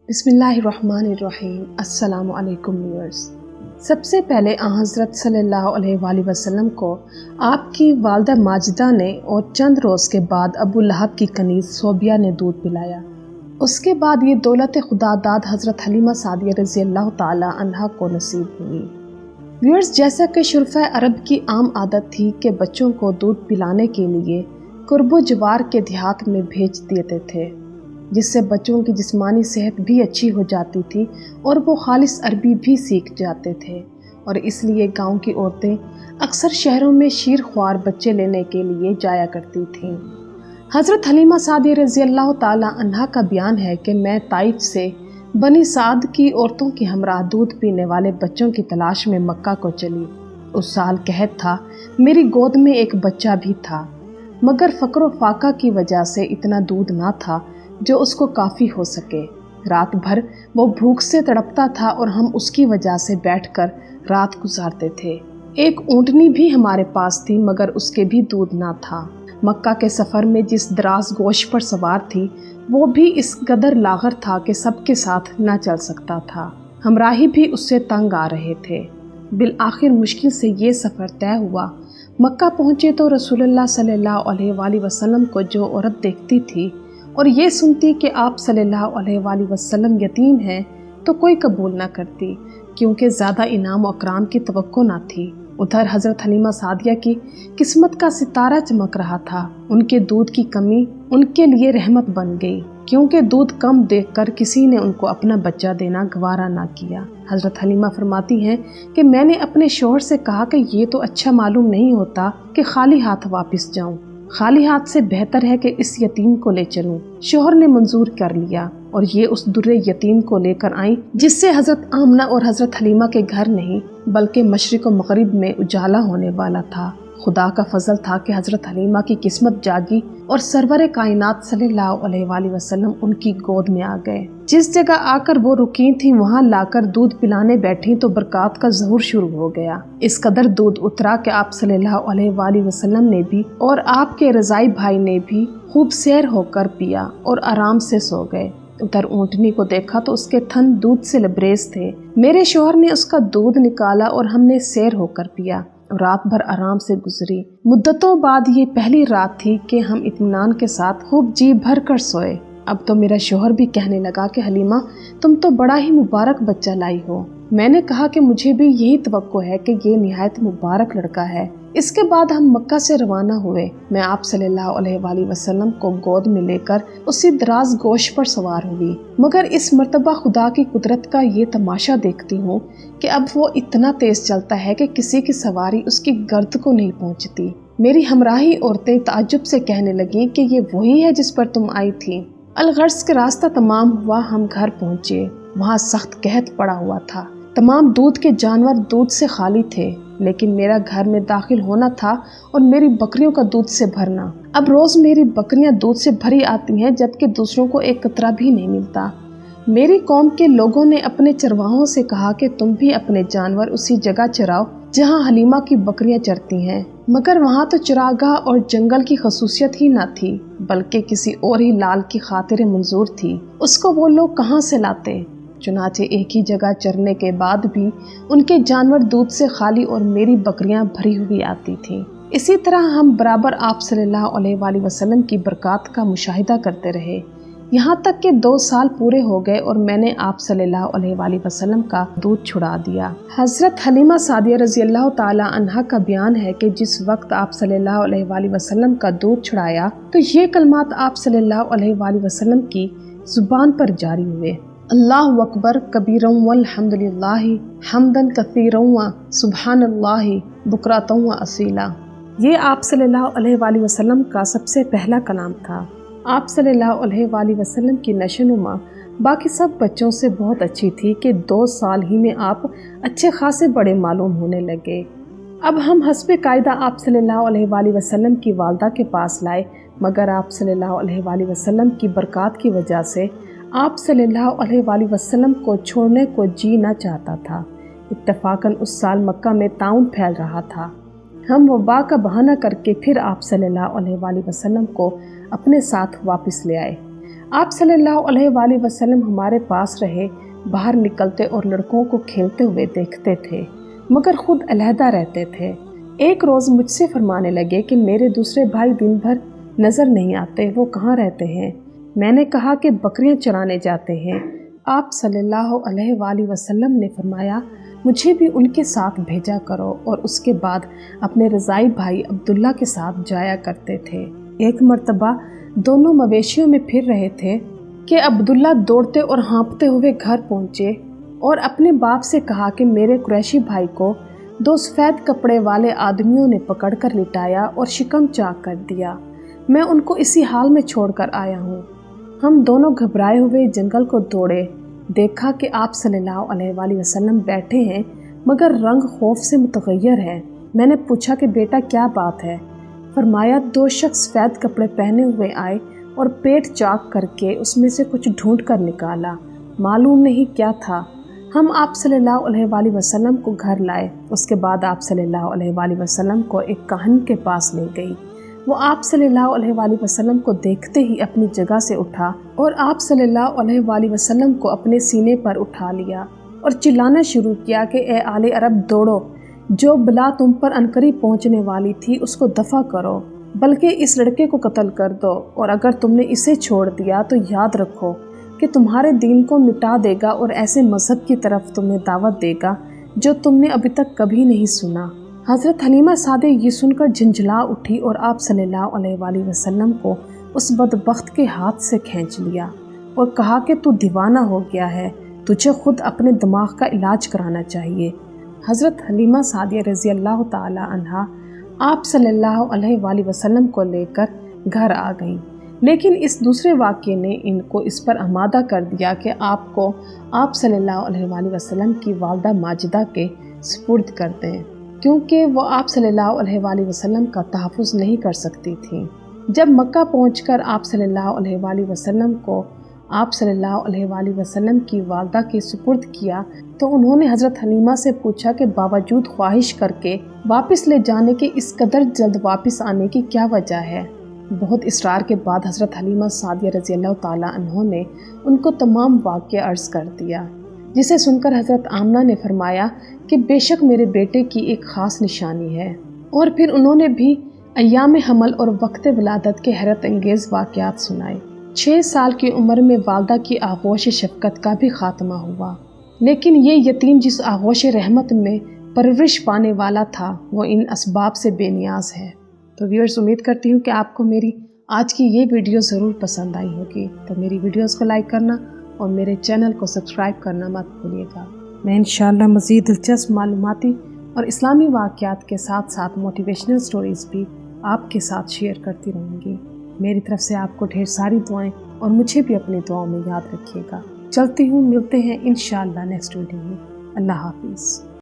बिस्मिल्लाहिर्रहमानिर्रहीम। अस्सलामु अलैकुम व्यूअर्स। सबसे पहले हज़रत सल्लल्लाहु अलैहि वसल्लम को आपकी वालिदा माजिदा ने और चंद रोज़ के बाद अबू लहब की कनीज़ सोबिया ने दूध पिलाया। उसके बाद ये दौलत खुदादाद हज़रत हलीमा सादिया रज़ी अल्लाह ताला अन्हा को नसीब हुई। व्यूअर्स, जैसा कि शुरफ़ा अरब की आम आदत थी कि बच्चों को दूध पिलाने के लिए कुर्बो जवार के देहात में भेज देते थे, जिससे बच्चों की जिस्मानी सेहत भी अच्छी हो जाती थी और वो खालिस अरबी भी सीख जाते थे। और इसलिए गांव की औरतें अक्सर शहरों में शीर ख्वार बच्चे लेने के लिए जाया करती थीं। हज़रत हलीमा सादिया रज़ी अल्लाह ताला अन्हा का बयान है कि मैं ताइफ से बनी साद की औरतों के हमरा दूध पीने वाले बच्चों की तलाश में मक्का को चली। उस साल कहत था, मेरी गोद में एक बच्चा भी था, मगर फ़क्र फाका की वजह से इतना दूध ना था जो उसको काफ़ी हो सके। रात भर वो भूख से तड़पता था और हम उसकी वजह से बैठकर रात गुजारते थे। एक ऊँटनी भी हमारे पास थी, मगर उसके भी दूध ना था। मक्का के सफ़र में जिस दराज गोश पर सवार थी वो भी इस कदर लागर था कि सबके साथ ना चल सकता था। हमराही भी उससे तंग आ रहे थे। बिल आखिर मुश्किल से ये सफ़र तय हुआ। मक्का पहुँचे तो रसूलुल्लाह सल्लल्लाहु अलैहि वसल्लम को जो औरत देखती थी और ये सुनती कि आप सल्लल्लाहु अलैहि वसल्लम यतीम हैं तो कोई कबूल ना करती, क्योंकि ज़्यादा इनाम और अकराम की तवक्को ना थी। उधर हज़रत हलीमा सादिया की किस्मत का सितारा चमक रहा था। उनके दूध की कमी उनके लिए रहमत बन गई, क्योंकि दूध कम देखकर किसी ने उनको अपना बच्चा देना गवारा ना किया। हज़रत हलीमा फरमाती हैं कि मैंने अपने शोहर से कहा कि ये तो अच्छा मालूम नहीं होता कि खाली हाथ वापस जाऊं, खाली हाथ से बेहतर है कि इस यतीम को ले चलूं। शोहर ने मंजूर कर लिया और ये उस दुर्रे यतीम को लेकर आई, जिससे हज़रत आमना और हज़रत हलीमा के घर नहीं बल्कि मशरिक और मगरिब में उजाला होने वाला था। खुदा का फजल था कि हज़रत हलीमा की किस्मत जागी और सरवर कायनात सल्लल्लाहु अलैहि वसल्लम उनकी गोद में आ गए। जिस जगह आकर वो रुकी थी वहाँ लाकर दूध पिलाने बैठी तो बरक़ात का ज़हूर शुरू हो गया। इस कदर दूध उतरा कि आप सल्लल्लाहु अलैहि वसल्लम ने भी और आपके रज़ाई भाई ने भी खूब सैर होकर पिया और आराम से सो गए। उधर ऊँटनी को देखा तो उसके थन दूध से लबरेज थे। मेरे शोहर ने उसका दूध निकाला और हमने सैर होकर पिया। रात भर आराम से गुजरी। मुद्दतों बाद ये पहली रात थी कि हम इत्मीनान के साथ खूब जी भर कर सोए। अब तो मेरा शोहर भी कहने लगा कि हलीमा, तुम तो बड़ा ही मुबारक बच्चा लाई हो। मैंने कहा कि मुझे भी यही तवक्को है कि ये निहायत मुबारक लड़का है। इसके बाद हम मक्का से रवाना हुए। मैं आप सल्लल्लाहु अलैहि वसल्लम को गोद में लेकर उसी दराज गोश पर सवार हुई, मगर इस मर्तबा खुदा की कुदरत का ये तमाशा देखती हूँ कि अब वो इतना तेज चलता है कि किसी की सवारी उसकी गर्द को नहीं पहुँचती। मेरी हमराही औरतें ताज्जुब से कहने लगी कि ये वही है जिस पर तुम आई थी। अलगर्ज के रास्ता तमाम हुआ, हम घर पहुँचे। वहाँ सख्त कहत पड़ा हुआ था। तमाम दूध के जानवर दूध से खाली थे, लेकिन मेरा घर में दाखिल होना था और मेरी बकरियों का दूध से भरना। अब रोज मेरी बकरियां दूध से भरी आती हैं, जबकि दूसरों को एक कतरा भी नहीं मिलता। मेरी कौम के लोगों ने अपने चरवाहों से कहा कि तुम भी अपने जानवर उसी जगह चराओ जहां हलीमा की बकरियां चरती हैं, मगर वहां तो चरागाह और जंगल की खसूसियत ही न थी, बल्कि किसी और ही लाल की खातिर मंजूर थी। उसको वो लोग कहाँ से लाते? चुनाचे एक ही जगह चरने के बाद भी उनके जानवर दूध से खाली और मेरी बकरियां भरी हुई आती थीं। इसी तरह हम बराबर आप सल्लल्लाहु अलैहि वसल्लम की बरक़ात का मुशाहिदा करते रहे, यहाँ तक कि 2 साल पूरे हो गए और मैंने आप सल्लल्लाहु अलैहि वसल्लम का दूध छुड़ा दिया। हज़रत हलीमा सादिया रज़ी अल्लाह ताला अन्हा का बयान है कि जिस वक्त आप सल्लल्लाहु अलैहि वसल्लम का दूध छुड़ाया तो ये कलमात आप सल्लल्लाहु अलैहि वसल्लम की ज़ुबान पर जारी हुए, अल्लाहु अकबर कबीरन वल्हम्दुलिल्लाहि हम्दन कसीरन व सुब्हानल्लाहि बुकरतन व असीला। ये आप सल्लल्लाहु अलैहि वसल्लम का सबसे पहला कलाम था। आप सल्लल्लाहु अलैहि वसल्लम की नशोनुमा बाकी सब बच्चों से बहुत अच्छी थी कि 2 साल ही में आप अच्छे खासे बड़े मालूम होने लगे। अब हम हस्बे कायदा आप सल्लल्लाहु अलैहि वसल्लम की वालदा के पास लाए, मगर आप सल्लल्लाहु अलैहि वसल्लम की बरक़ात की वजह से आप सल्लल्लाहु अलैहि वसल्लम को छोड़ने को जी ना चाहता था। इत्तफ़ाक़न उस साल मक्का में ताउन फैल रहा था। हम वबा का बहाना करके फिर आप सल्लल्लाहु अलैहि वसल्लम को अपने साथ वापस ले आए। आप सल्लल्लाहु अलैहि वसल्लम हमारे पास रहे, बाहर निकलते और लड़कों को खेलते हुए देखते थे, मगर खुद अलहदा रहते थे। एक रोज़ मुझसे फरमाने लगे कि मेरे दूसरे भाई दिन भर नज़र नहीं आते, वो कहाँ रहते हैं? मैंने कहा कि बकरियां चराने जाते हैं। आप सल्लल्लाहु अलैहि वसल्लम ने फरमाया, मुझे भी उनके साथ भेजा करो, और उसके बाद अपने रज़ाई भाई अब्दुल्ला के साथ जाया करते थे। एक मर्तबा दोनों मवेशियों में फिर रहे थे कि अब्दुल्ला दौड़ते और हाँफते हुए घर पहुँचे और अपने बाप से कहा कि मेरे कुरैशी भाई को 2 सफ़ेद कपड़े वाले आदमियों ने पकड़कर लिटाया और शिकम चाक कर दिया। मैं उनको इसी हाल में छोड़कर आया हूँ। हम दोनों घबराए हुए जंगल को दौड़े, देखा कि आप सल्लल्लाहु अलैहि वसल्लम बैठे हैं, मगर रंग खौफ से मुतगय्यर है। मैंने पूछा कि बेटा क्या बात है? फरमाया, 2 शख्स सफ़ेद कपड़े पहने हुए आए और पेट चाक करके उसमें से कुछ ढूंढ कर निकाला। मालूम नहीं क्या था। हम आप सल्लल्लाहु अलैहि वसल्लम को घर लाए। उसके बाद आप सल्लल्लाहु अलैहि वसल्लम को एक काहिन के पास ले गई। वो आप सल्लल्लाहु अलैहि वसल्लम को देखते ही अपनी जगह से उठा और आप सल्लल्लाहु अलैहि वसल्लम को अपने सीने पर उठा लिया और चिल्लाना शुरू किया कि ए आले अरब, दौड़ो, जो बला तुम पर अनकरी पहुंचने वाली थी उसको दफ़ा करो, बल्कि इस लड़के को कत्ल कर दो, और अगर तुमने इसे छोड़ दिया तो याद रखो कि तुम्हारे दीन को मिटा देगा और ऐसे मज़हब की तरफ तुम्हें दावत देगा जो तुमने अभी तक कभी नहीं सुना। हज़रत हलीमा सादे ये सुनकर झंझला उठी और आप सल्लल्लाहु अलैहि वसल्लम को उस बदबख्त के हाथ से खींच लिया और कहा कि तू दीवाना हो गया है, तुझे खुद अपने दिमाग का इलाज कराना चाहिए। हज़रत हलीमा सादिया रज़ी अल्लाह ताला अन्हा आप सल्लल्लाहु अलैहि वसल्लम को लेकर घर आ गईं, लेकिन इस दूसरे वाक़ये ने इनको इस पर आमादा कर दिया कि आपको आप सल्लल्लाहु अलैहि वसल्लम की वालदा माजिदा के सुपुर्द कर दें, क्योंकि वो आप सल्लल्लाहु अलैहि वसल्लम का तहफ़्फ़ुज़ नहीं कर सकती थीं। जब मक्का पहुंचकर आप सल्लल्लाहु अलैहि वसल्लम को आप सल्लल्लाहु अलैहि वसल्लम की वालदा के सुपुर्द किया तो उन्होंने हज़रत हलीमा से पूछा कि बावजूद ख्वाहिश करके वापस ले जाने के इस कदर जल्द वापस आने की क्या वजह है? बहुत इसरार के बाद हज़रत हलीमा सादिया रज़ी अल्लाह ताला अन्हा ने उनको तमाम वाक़या अर्ज़ कर दिया, जिसे सुनकर हज़रत आमना ने फरमाया कि बेशक मेरे बेटे की एक ख़ास निशानी है। और फिर उन्होंने भी अय्याम हमल और वक्त विलादत के हैरत अंगेज़ वाक़यात सुनाए। 6 साल की उम्र में वालदा की आगोश शफ़क़त का भी ख़ात्मा हुआ, लेकिन ये यतीम जिस आगोश रहमत में परवरिश पाने वाला था वो इन असबाब से बेनियाज है। तो व्यूअर्स, उम्मीद करती हूँ कि आपको मेरी आज की ये वीडियो ज़रूर पसंद आई होगी। तो मेरी वीडियोस को लाइक करना और मेरे चैनल को सब्सक्राइब करना मत भूलिएगा। मैं इंशाअल्लाह मज़ीद दिलचस्प मालूमाती और इस्लामी वाक़यात के साथ साथ मोटिवेशनल स्टोरीज़ भी आपके साथ शेयर करती रहूँगी। मेरी तरफ से आपको ढेर सारी दुआएं और मुझे भी अपनी दुआओं में याद रखिएगा। चलती हूँ, मिलते हैं इंशाअल्लाह नेक्स्ट वीडियो में। अल्लाह हाफिज़।